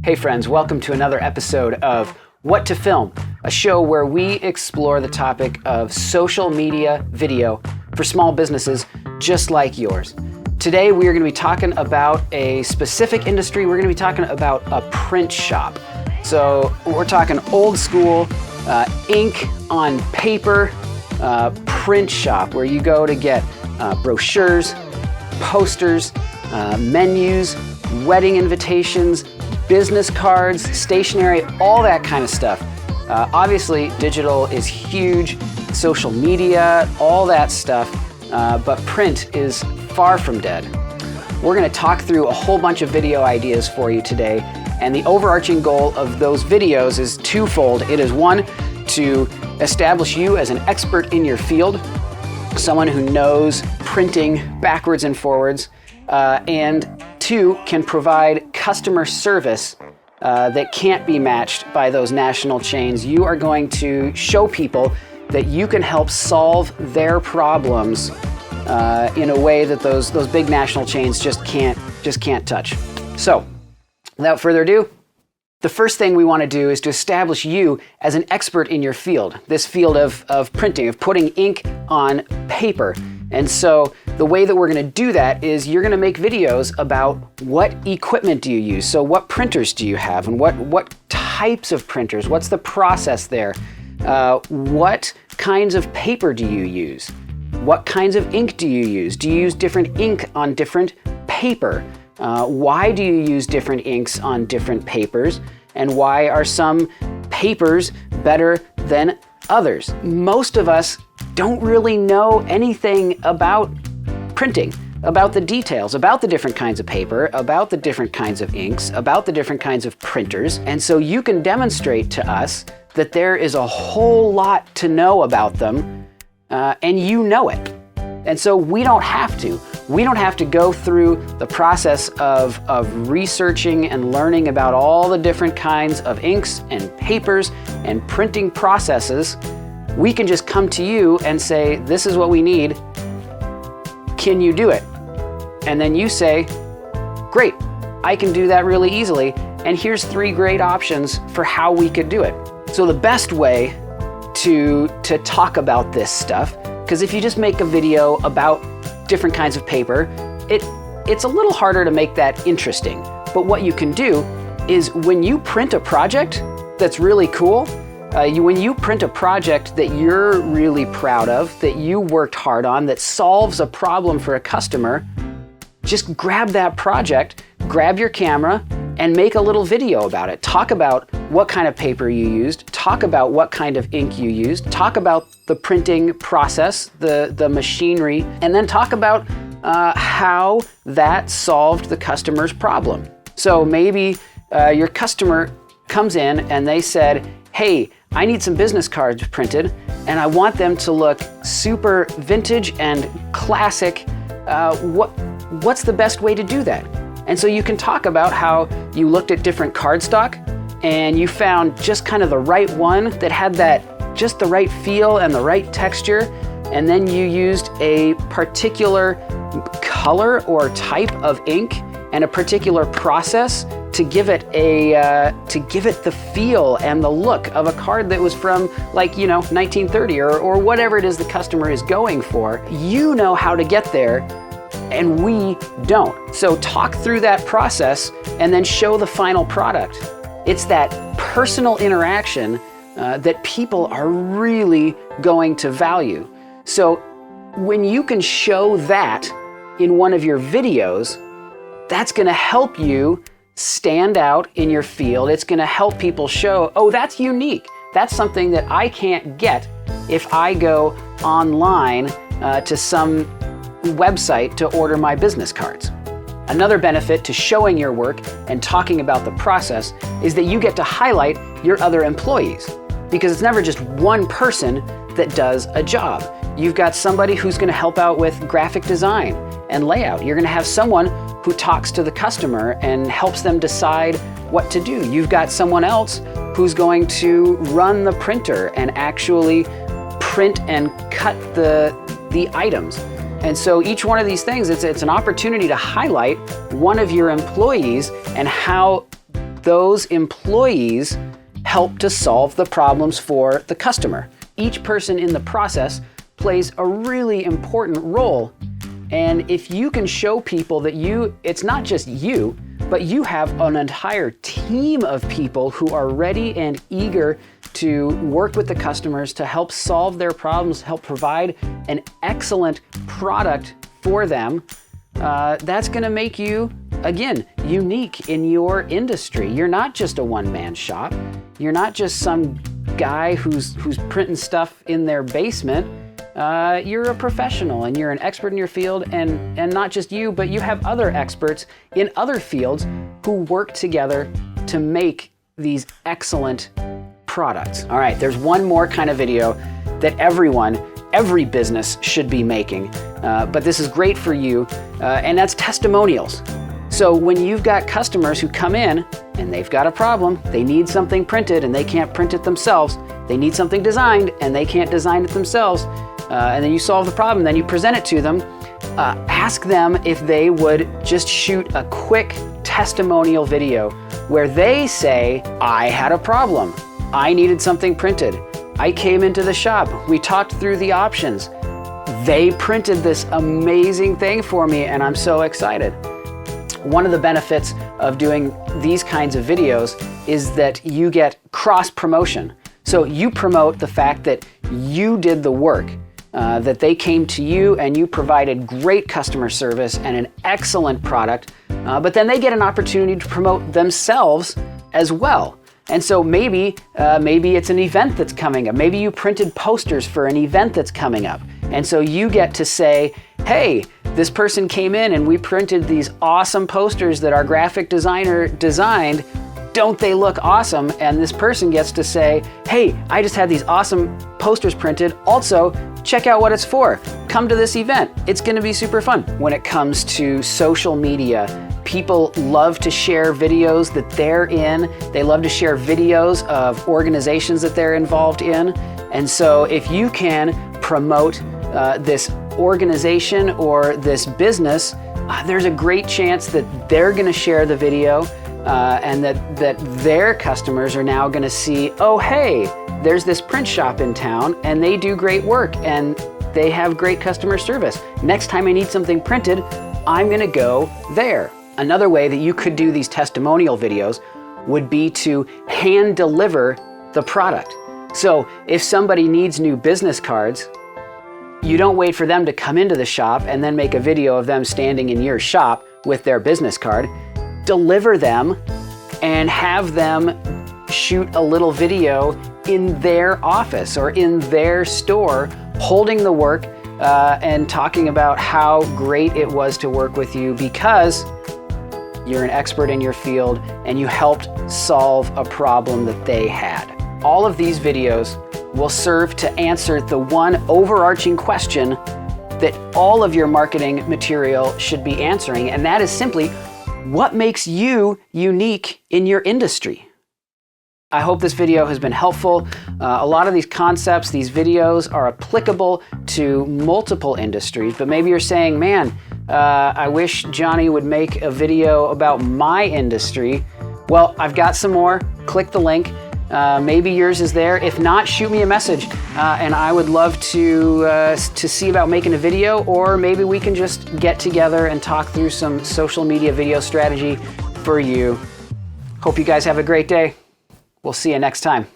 Hey friends, welcome to another episode of What to Film, a show where we explore the topic of social media video for small businesses just like yours. Today we are going to be talking about a specific industry. We're going to be talking about a print shop. So we're talking old school, ink on paper, print shop where you go to get brochures, posters, menus, wedding invitations, business cards, stationery, all that kind of stuff. Obviously, digital is huge, social media, all that stuff, but print is far from dead. We're going to talk through a whole bunch of video ideas for you today, and the overarching goal of those videos is twofold. It is one, to establish you as an expert in your field, someone who knows printing backwards and forwards, and two, can provide customer service that can't be matched by those national chains. You are going to show people that you can help solve their problems in a way that those big national chains just can't touch. So, without further ado, the first thing we want to do is to establish you as an expert in your field, this field of printing, of putting ink on paper. And so the way that we're going to do that is you're going to make videos about what equipment do you use. So what printers do you have, and what types of printers? What's the process there? What kinds of paper do you use? What kinds of ink do you use? Do you use different ink on different paper? Why do you use different inks on different papers? And why are some papers better than others? Most of us don't really know anything about printing, about the details, about the different kinds of paper, about the different kinds of inks, about the different kinds of printers. And so you can demonstrate to us that there is a whole lot to know about them, and you know it. And so we don't have to. We don't have to go through the process of researching and learning about all the different kinds of inks and papers and printing processes. We can just come to you and say, this is what we need. Can you do it? And then you say, great, I can do that really easily. And here's 3 great options for how we could do it. So the best way to talk about this stuff, because if you just make a video about different kinds of paper, it's a little harder to make that interesting. But what you can do is when you print a project that's really cool, when you print a project that you're really proud of, that you worked hard on, that solves a problem for a customer, just grab that project, grab your camera, and make a little video about it. Talk about what kind of paper you used, talk about what kind of ink you used, talk about the printing process, the machinery, and then talk about how that solved the customer's problem. So maybe your customer comes in and they said, hey, I need some business cards printed, and I want them to look super vintage and classic. What's the best way to do that? And so you can talk about how you looked at different cardstock and you found just kind of the right one that had just the right feel and the right texture, and then you used a particular color or type of ink and a particular process to give it the feel and the look of a card that was from 1930 or whatever it is the customer is going for. You know how to get there, and we don't. So talk through that process and then show the final product. It's that personal interaction that people are really going to value. So when you can show that in one of your videos, that's going to help you stand out in your field. It's going to help people show, oh, that's unique. That's something that I can't get if I go online to some website to order my business cards. Another benefit to showing your work and talking about the process is that you get to highlight your other employees, because it's never just one person that does a job. You've got somebody who's going to help out with graphic design and layout. You're going to have someone who talks to the customer and helps them decide what to do. You've got someone else who's going to run the printer and actually print and cut the items. And so each one of these things, it's an opportunity to highlight one of your employees and how those employees help to solve the problems for the customer. Each person in the process plays a really important role. And if you can show people that it's not just you, but you have an entire team of people who are ready and eager to work with the customers to help solve their problems, help provide an excellent product for them, that's going to make you, again, unique in your industry. You're not just a one-man shop. You're not just some guy who's printing stuff in their basement. You're a professional and you're an expert in your field, and not just you, but you have other experts in other fields who work together to make these excellent products. All right, there's one more kind of video that every business should be making, but this is great for you, and that's testimonials. So when you've got customers who come in and they've got a problem, they need something printed and they can't print it themselves, they need something designed and they can't design it themselves, and then you solve the problem, then you present it to them, ask them if they would just shoot a quick testimonial video where they say, I had a problem, I needed something printed, I came into the shop, we talked through the options, they printed this amazing thing for me and I'm so excited. One of the benefits of doing these kinds of videos is that you get cross-promotion. So you promote the fact that you did the work, that they came to you and you provided great customer service and an excellent product, but then they get an opportunity to promote themselves as well. And so maybe it's an event that's coming up. Maybe you printed posters for an event that's coming up. And so you get to say, hey, this person came in and we printed these awesome posters that our graphic designer designed. Don't they look awesome? And this person gets to say, hey, I just had these awesome posters printed. Also, check out what it's for. Come to this event. It's going to be super fun. When it comes to social media, people love to share videos that they're in. They love to share videos of organizations that they're involved in. And so if you can promote this organization or this business, there's a great chance that they're going to share the video and that their customers are now going to see, oh, hey, there's this print shop in town and they do great work and they have great customer service. Next time I need something printed, I'm going to go there. Another way that you could do these testimonial videos would be to hand deliver the product. So if somebody needs new business cards, you don't wait for them to come into the shop and then make a video of them standing in your shop with their business card. Deliver them and have them shoot a little video in their office or in their store holding the work and talking about how great it was to work with you because you're an expert in your field and you helped solve a problem that they had. All of these videos will serve to answer the one overarching question that all of your marketing material should be answering, and that is simply, what makes you unique in your industry? I hope this video has been helpful. A lot of these concepts, these videos are applicable to multiple industries, but maybe you're saying, man, I wish Johnny would make a video about my industry. Well, I've got some more. Click the link. Maybe yours is there. If not, shoot me a message, and I would love to see about making a video, or maybe we can just get together and talk through some social media video strategy for you. Hope you guys have a great day. We'll see you next time.